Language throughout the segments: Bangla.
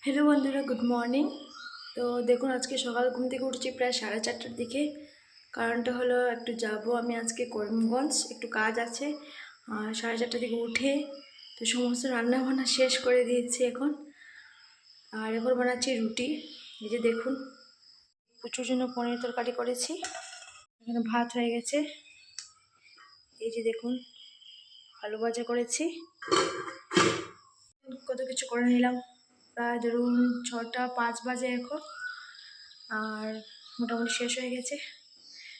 হ্যালো বন্ধুরা, গুড মর্নিং। তো দেখুন, আজকে সকাল ঘুম থেকে উঠছি প্রায় 4:30টার দিকে। কারণটা হলো একটু যাব আমি আজকে করিমগঞ্জ, একটু কাজ আছে। 4:30টার দিকে উঠে তো সমস্ত রান্না বান্না শেষ করে দিয়েছি এখন। আর এখন বানাচ্ছি রুটি। এই যে দেখুন, প্রচুর জন্য পনির তরকারি করেছি। এখানে ভাত হয়ে গেছে। এই যে দেখুন, আলু ভাজা করেছি। কত কিছু করে নিলাম। প্রায় ধরুন 6টা 5 বাজে এখন, আর মোটামুটি শেষ হয়ে গেছে।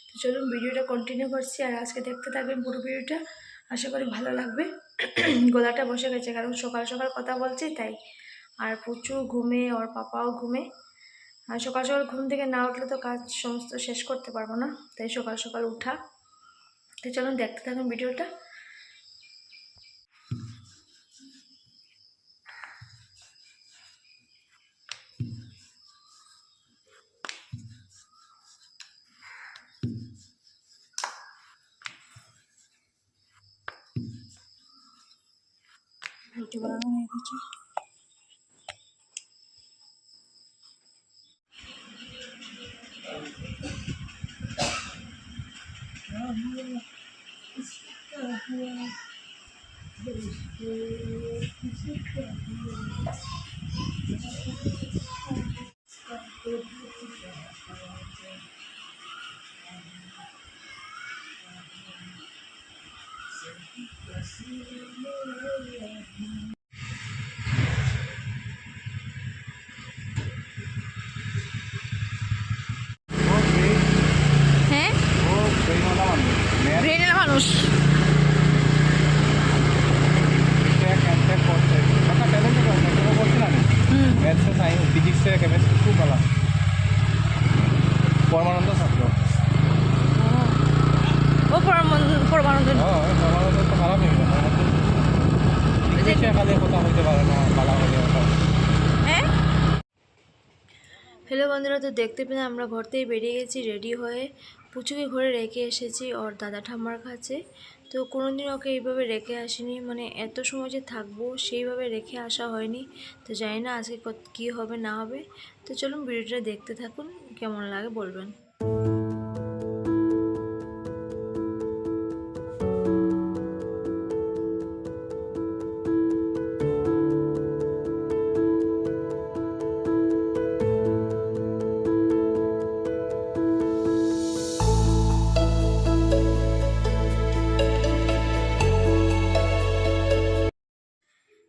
তো চলুন ভিডিওটা কন্টিনিউ করছি, আর আজকে দেখতে থাকবেন পুরো ভিডিওটা। আশা করি ভালো লাগবে। গলাটা বসে গেছে কারণ সকাল সকাল কথা বলছি তাই। আর প্রচুর ঘুমে, ওর পাপাও ঘুমে। আর সকাল সকাল ঘুম থেকে না উঠলে তো কাজ সমস্ত শেষ করতে পারবো না, তাই সকাল সকাল উঠা। তো চলুন দেখতে থাকুন ভিডিওটা। রুটি বানানো হয়ে গেছে। হ্যাঁ, ব্রেনের মানুষ। ফিজিক্সে কেমিস্ট্রি খুব ভালো, পরমানন্দ ছাত্র। ও পরমানন্দ পরমানন্দ তো খারাপ হয়ে গেল, খালি কথা হইতে পারে না ভালো হয়ে কথা। হ্যালো বন্ধুরা, তো দেখতে পেলে আমরা ঘর থেকে বেরিয়ে গেছি রেডি হয়ে। পুচুকে ঘরে রেখে এসেছি ওর দাদা ঠাম্মার কাছে। তো কোনোদিন ওকে এইভাবে রেখে আসিনি, মানে এত সময় যে থাকবো সেইভাবে রেখে আসা হয়নি। তো জানি না আজকে কী হবে না হবে। তো চলুন ভিডিওটা দেখতে থাকুন, কেমন লাগে বলবেন।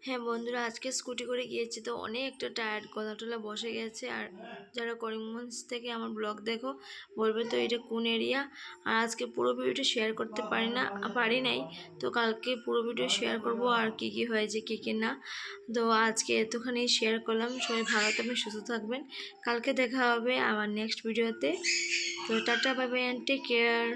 হ্যাঁ বন্ধুরা, আজকে স্কুটি করে গিয়েছি তো অনেক একটা টায়ার্ড, গলা টলা বসে গেছে। আর যারা করিমগঞ্জ থেকে আমার ব্লগ দেখো বলবে তো এটা কোন এরিয়া। আর আজকে পুরো ভিডিওটা শেয়ার করতে পারি নাই। তো কালকে পুরো ভিডিও শেয়ার করব, আর কি কি হয়েছে কি কি না। তো আজকে এতখানি শেয়ার করলাম। সবাই ভালো থাকবেন, সুস্থ থাকবেন। কালকে দেখা হবে আমার নেক্সট ভিডিওতে। তো tata, bye bye, and take care.